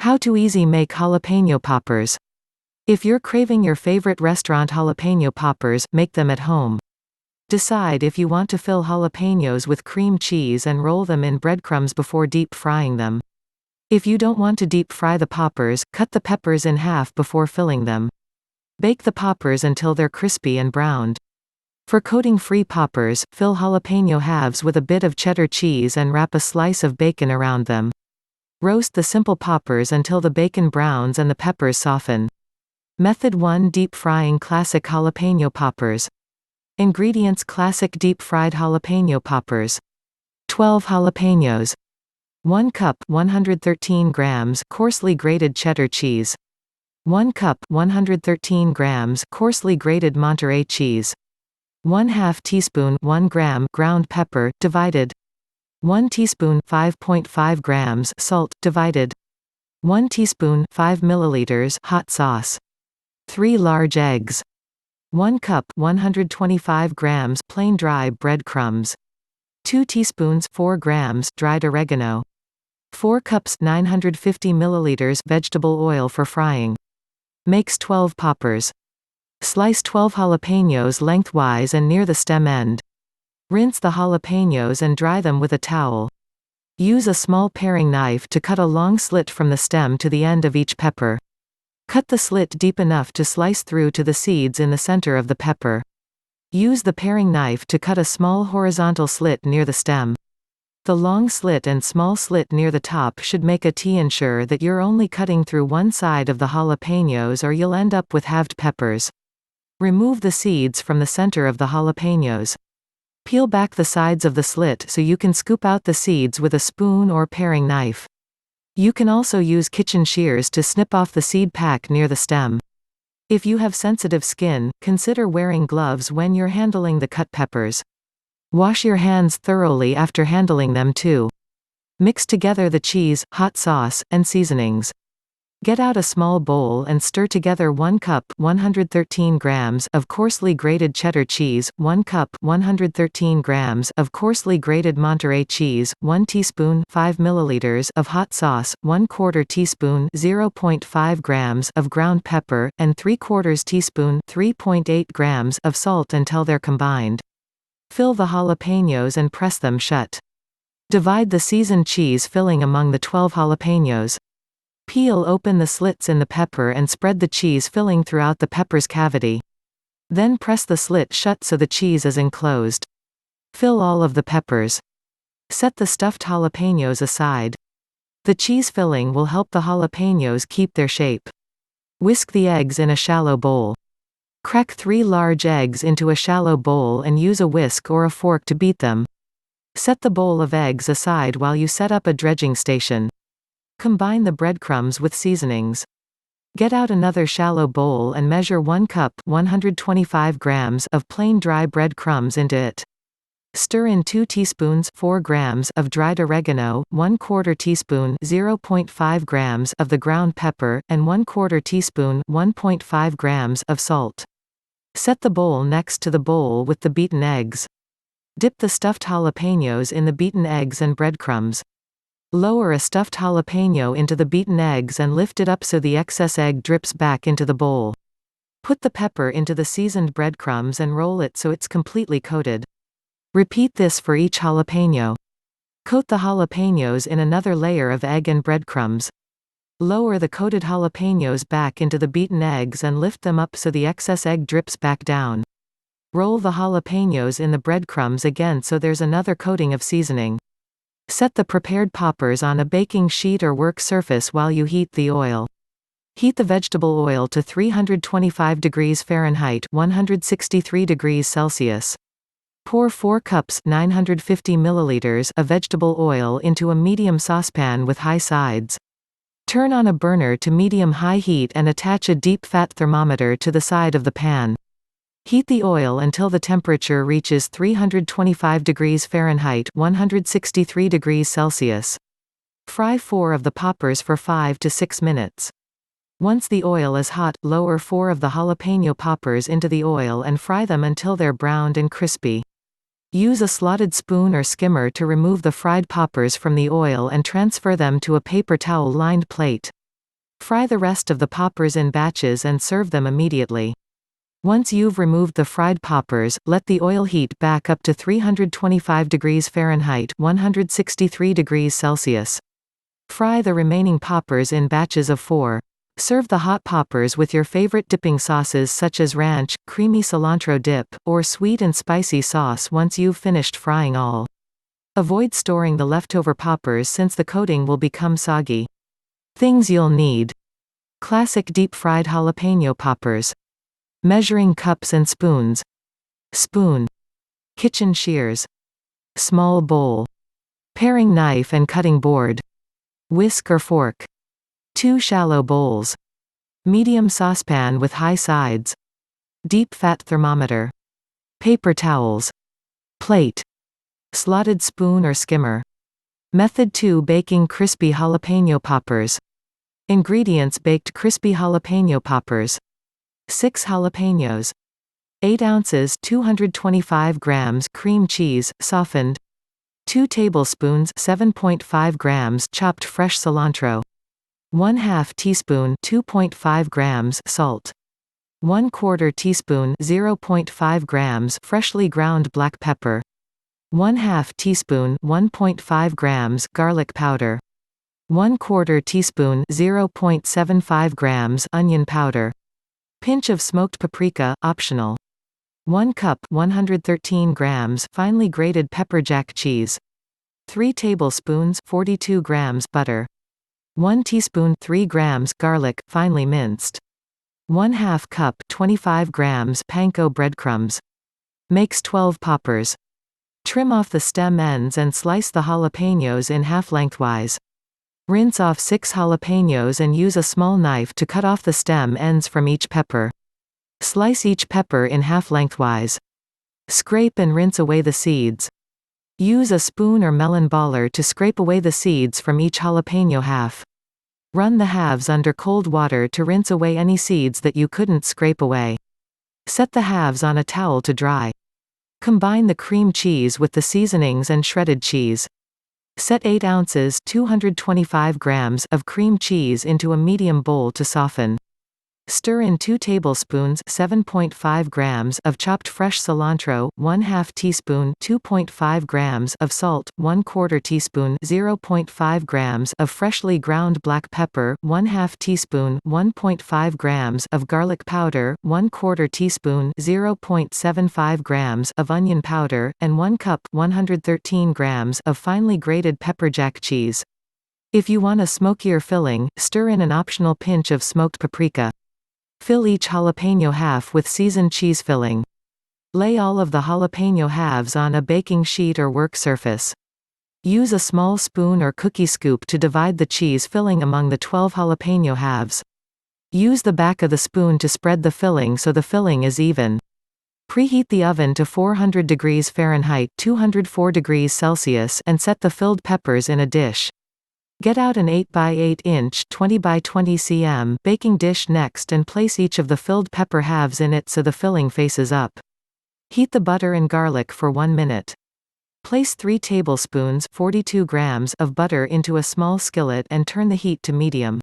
How to easy make jalapeno poppers. If you're craving your favorite restaurant jalapeno poppers, make them at home. Decide if you want to fill jalapenos with cream cheese and roll them in breadcrumbs before deep frying them. If you don't want to deep fry the poppers, cut the peppers in half before filling them. Bake the poppers until they're crispy and browned. For coating-free poppers, fill jalapeno halves with a bit of cheddar cheese and wrap a slice of bacon around them. Roast the simple poppers until the bacon browns and the peppers soften. Method 1: Deep frying classic jalapeno poppers. Ingredients: classic deep-fried jalapeno poppers. 12 jalapenos. 1 cup 113 grams coarsely grated cheddar cheese. 1 cup 113 grams coarsely grated Monterey cheese. 1/2 teaspoon 1 gram ground pepper, divided. 1 teaspoon 5.5 grams salt, divided. 1 teaspoon 5 milliliters hot sauce. 3 large eggs. 1 cup 125 grams plain dry breadcrumbs. 2 teaspoons 4 grams dried oregano. 4 cups 950 milliliters vegetable oil for frying. Makes 12 poppers. Slice 12 jalapenos lengthwise and near the stem end. Rinse the jalapenos and dry them with a towel. Use a small paring knife to cut a long slit from the stem to the end of each pepper. Cut the slit deep enough to slice through to the seeds in the center of the pepper. Use the paring knife to cut a small horizontal slit near the stem. The long slit and small slit near the top should make a T. Ensure that you're only cutting through one side of the jalapenos or you'll end up with halved peppers. Remove the seeds from the center of the jalapenos. Peel back the sides of the slit so you can scoop out the seeds with a spoon or paring knife. You can also use kitchen shears to snip off the seed pack near the stem. If you have sensitive skin, consider wearing gloves when you're handling the cut peppers. Wash your hands thoroughly after handling them too. Mix together the cheese, hot sauce, and seasonings. Get out a small bowl and stir together 1 cup 113 grams of coarsely grated cheddar cheese, 1 cup 113 grams of coarsely grated Monterey cheese, 1 teaspoon 5 milliliters of hot sauce, 1/4 teaspoon 0.5 grams of ground pepper, and 3/4 teaspoon 3.8 grams of salt until they're combined. Fill the jalapenos and press them shut. Divide the seasoned cheese filling among the 12 jalapenos. Peel open the slits in the pepper and spread the cheese filling throughout the pepper's cavity. Then press the slit shut so the cheese is enclosed. Fill all of the peppers. Set the stuffed jalapenos aside. The cheese filling will help the jalapenos keep their shape. Whisk the eggs in a shallow bowl. Crack 3 large eggs into a shallow bowl and use a whisk or a fork to beat them. Set the bowl of eggs aside while you set up a dredging station. Combine the breadcrumbs with seasonings. Get out another shallow bowl and measure 1 cup 125 grams of plain dry breadcrumbs into it. Stir in 2 teaspoons 4 grams of dried oregano, 1/4 teaspoon 0.5 grams of the ground pepper, and 1/4 teaspoon 1.5 grams of salt. Set the bowl next to the bowl with the beaten eggs. Dip the stuffed jalapenos in the beaten eggs and breadcrumbs. Lower a stuffed jalapeno into the beaten eggs and lift it up so the excess egg drips back into the bowl. Put the pepper into the seasoned breadcrumbs and roll it so it's completely coated. Repeat this for each jalapeno. Coat the jalapenos in another layer of egg and breadcrumbs. Lower the coated jalapenos back into the beaten eggs and lift them up so the excess egg drips back down. Roll the jalapenos in the breadcrumbs again so there's another coating of seasoning. Set the prepared poppers on a baking sheet or work surface while you heat the oil. Heat the vegetable oil to 325 degrees Fahrenheit 163 degrees Celsius. Pour 4 cups 950 milliliters of vegetable oil into a medium saucepan with high sides. Turn on a burner to medium-high heat and attach a deep fat thermometer to the side of the pan. Heat the oil until the temperature reaches 325 degrees Fahrenheit 163 degrees Celsius. Fry 4 of the poppers for 5 to 6 minutes. Once the oil is hot, lower 4 of the jalapeno poppers into the oil and fry them until they're browned and crispy. Use a slotted spoon or skimmer to remove the fried poppers from the oil and transfer them to a paper towel-lined plate. Fry the rest of the poppers in batches and serve them immediately. Once you've removed the fried poppers, let the oil heat back up to 325 degrees Fahrenheit 163 degrees Celsius. Fry the remaining poppers in batches of 4. Serve the hot poppers with your favorite dipping sauces such as ranch, creamy cilantro dip, or sweet and spicy sauce once you've finished frying all. Avoid storing the leftover poppers since the coating will become soggy. Things you'll need. Classic deep-fried jalapeno poppers. Measuring cups and spoons. Spoon. Kitchen shears. Small bowl. Paring knife and cutting board. Whisk or fork. 2 shallow bowls. Medium saucepan with high sides. Deep fat thermometer. Paper towels. Plate. Slotted spoon or skimmer. Method 2: baking crispy jalapeno poppers. Ingredients: baked crispy jalapeno poppers. 6 jalapenos. 8 ounces 225 grams cream cheese, softened. 2 tablespoons 7.5 grams chopped fresh cilantro. 1/2 teaspoon 2.5 grams salt. 1/4 teaspoon 0.5 grams freshly ground black pepper. 1/2 teaspoon 1.5 grams garlic powder. 1/4 teaspoon 0.75 grams onion powder. Pinch of smoked paprika, optional. 1 cup 113 grams finely grated pepper jack cheese. 3 tablespoons 42 grams butter. 1 teaspoon 3 grams garlic, finely minced. 1/2 cup 25 grams panko breadcrumbs. Makes 12 poppers. Trim off the stem ends and slice the jalapenos in half lengthwise. Rinse off 6 jalapenos and use a small knife to cut off the stem ends from each pepper. Slice each pepper in half lengthwise. Scrape and rinse away the seeds. Use a spoon or melon baller to scrape away the seeds from each jalapeno half. Run the halves under cold water to rinse away any seeds that you couldn't scrape away. Set the halves on a towel to dry. Combine the cream cheese with the seasonings and shredded cheese. Set 8 ounces 225 grams of cream cheese into a medium bowl to soften. Stir in 2 tablespoons 7.5 grams of chopped fresh cilantro, 1/2 teaspoon 2.5 grams of salt, 1/4 teaspoon 0.5 grams of freshly ground black pepper, 1/2 teaspoon 1.5 grams of garlic powder, 1/4 teaspoon 0.75 grams of onion powder, and 1 cup 113 grams of finely grated pepper jack cheese. If you want a smokier filling, stir in an optional pinch of smoked paprika. Fill each jalapeno half with seasoned cheese filling. Lay all of the jalapeno halves on a baking sheet or work surface. Use a small spoon or cookie scoop to divide the cheese filling among the 12 jalapeno halves. Use the back of the spoon to spread the filling so the filling is even. Preheat the oven to 400 degrees Fahrenheit 204 degrees Celsius and set the filled peppers in a dish. Get out an 8 by 8 inch 20 by 20 cm baking dish next and place each of the filled pepper halves in it so the filling faces up. Heat the butter and garlic for 1 minute. Place 3 tablespoons 42 grams of butter into a small skillet and turn the heat to medium.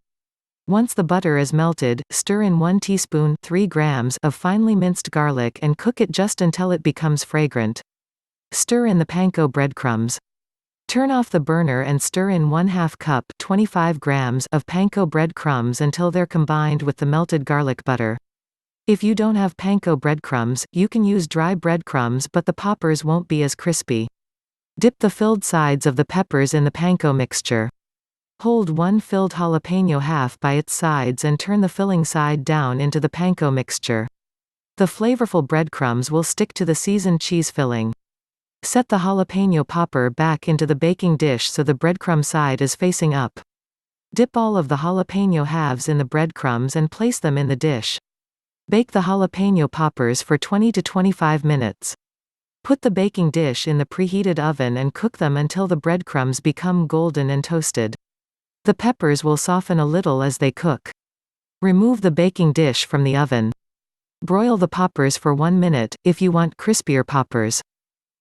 Once the butter is melted, stir in 1 teaspoon 3 grams of finely minced garlic and cook it just until it becomes fragrant. Stir in the panko breadcrumbs. Turn off the burner and stir in 1/2 cup 25 grams of panko breadcrumbs until they're combined with the melted garlic butter. If you don't have panko breadcrumbs, you can use dry breadcrumbs, but the poppers won't be as crispy. Dip the filled sides of the peppers in the panko mixture. Hold 1 filled jalapeno half by its sides and turn the filling side down into the panko mixture. The flavorful breadcrumbs will stick to the seasoned cheese filling. Set the jalapeno popper back into the baking dish so the breadcrumb side is facing up. Dip all of the jalapeno halves in the breadcrumbs and place them in the dish. Bake the jalapeno poppers for 20 to 25 minutes. Put the baking dish in the preheated oven and cook them until the breadcrumbs become golden and toasted. The peppers will soften a little as they cook. Remove the baking dish from the oven. Broil the poppers for 1 minute, if you want crispier poppers.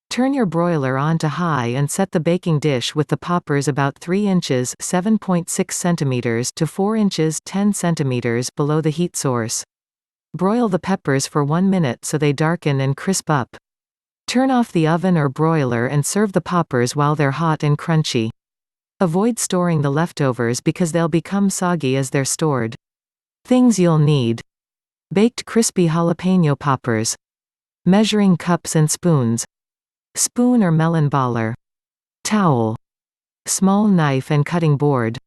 Turn your broiler on to high and set the baking dish with the poppers about 3 inches (7.6 centimeters) to 4 inches (10 centimeters) below the heat source. Broil the peppers for 1 minute so they darken and crisp up. Turn off the oven or broiler and serve the poppers while they're hot and crunchy. Avoid storing the leftovers because they'll become soggy as they're stored. Things you'll need: baked crispy jalapeno poppers, measuring cups and spoons, spoon or melon baller, towel, small knife and cutting board,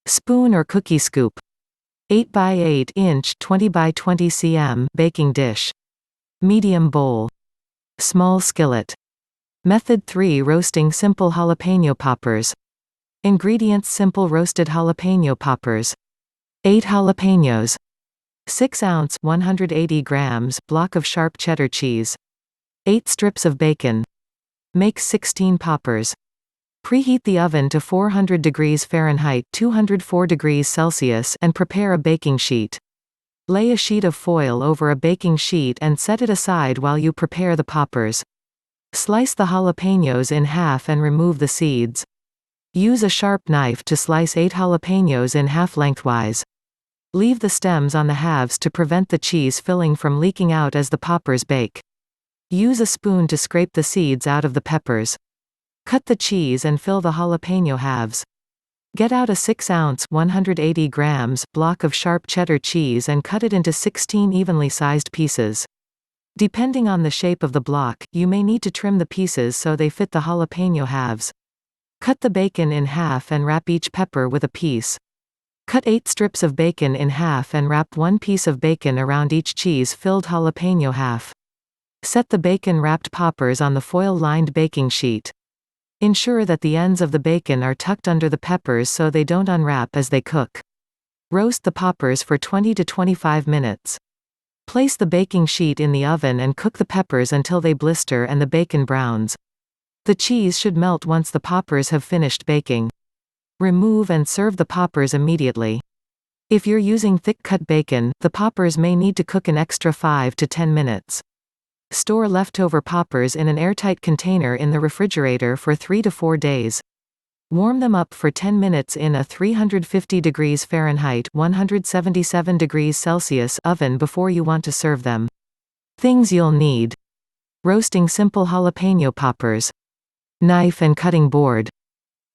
spoon or cookie scoop, 8 by 8 inch 20 by 20 cm baking dish, medium bowl, small skillet. Method 3: roasting simple jalapeno poppers. Ingredients: simple roasted jalapeno poppers, 8 jalapenos, 6-ounce 180 grams block of sharp cheddar cheese, 8 strips of bacon. Make 16 poppers. Preheat the oven to 400 degrees Fahrenheit 204 degrees Celsius and prepare a baking sheet. Lay a sheet of foil over a baking sheet and set it aside while you prepare the poppers. Slice the jalapenos in half and remove the seeds. Use a sharp knife to slice 8 jalapenos in half lengthwise. Leave the stems on the halves to prevent the cheese filling from leaking out as the poppers bake. Use a spoon to scrape the seeds out of the peppers. Cut the cheese and fill the jalapeno halves. Get out a 6-ounce 180 grams block of sharp cheddar cheese and cut it into 16 evenly sized pieces. Depending on the shape of the block, you may need to trim the pieces so they fit the jalapeno halves. Cut the bacon in half and wrap each pepper with a piece. Cut 8 strips of bacon in half and wrap 1 piece of bacon around each cheese-filled jalapeno half. Set the bacon-wrapped poppers on the foil-lined baking sheet. Ensure that the ends of the bacon are tucked under the peppers so they don't unwrap as they cook. Roast the poppers for 20 to 25 minutes. Place the baking sheet in the oven and cook the peppers until they blister and the bacon browns. The cheese should melt once the poppers have finished baking. Remove and serve the poppers immediately. If you're using thick-cut bacon, the poppers may need to cook an extra 5 to 10 minutes. Store leftover poppers in an airtight container in the refrigerator for 3 to 4 days. Warm them up for 10 minutes in a 350 degrees Fahrenheit 177 degrees Celsius oven before you want to serve them. Things you'll need: roasting simple jalapeno poppers, knife and cutting board,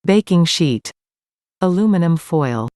baking sheet, aluminum foil.